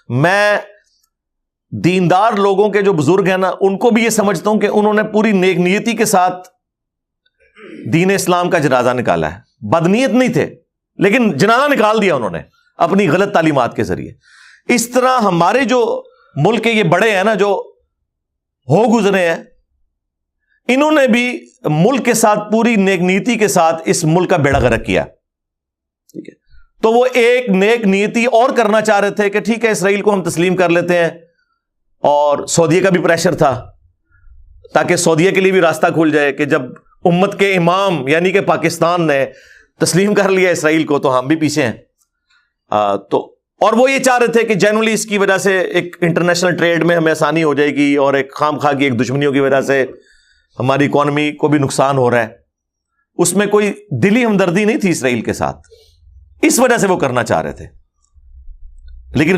میں دیندار لوگوں کے جو بزرگ ہیں نا, ان کو بھی یہ سمجھتا ہوں کہ انہوں نے پوری نیک نیتی کے ساتھ دین اسلام کا جنازہ نکالا ہے. بدنیت نہیں تھے لیکن جنازہ نکال دیا انہوں نے اپنی غلط تعلیمات کے ذریعے. اس طرح ہمارے جو ملک کے یہ بڑے ہیں نا, جو ہو گزرے ہیں, انہوں نے بھی ملک کے ساتھ پوری نیک نیتی کے ساتھ اس ملک کا بیڑا غرق کیا. ٹھیک ہے, تو وہ ایک نیک نیتی اور کرنا چاہ رہے تھے کہ ٹھیک ہے اسرائیل کو ہم تسلیم کر لیتے ہیں, اور سعودیہ کا بھی پریشر تھا تاکہ سعودیہ کے لیے بھی راستہ کھل جائے کہ جب امت کے امام یعنی کہ پاکستان نے تسلیم کر لیا اسرائیل کو تو ہم بھی پیچھے ہیں. تو اور وہ یہ چاہ رہے تھے کہ جنرلی اس کی وجہ سے ایک انٹرنیشنل ٹریڈ میں ہمیں آسانی ہو جائے گی, اور ایک خام خواہ کی ایک دشمنیوں کی وجہ سے ہماری اکانومی کو بھی نقصان ہو رہا ہے. اس میں کوئی دلی ہمدردی نہیں تھی اسرائیل کے ساتھ, اس وجہ سے وہ کرنا چاہ رہے تھے. لیکن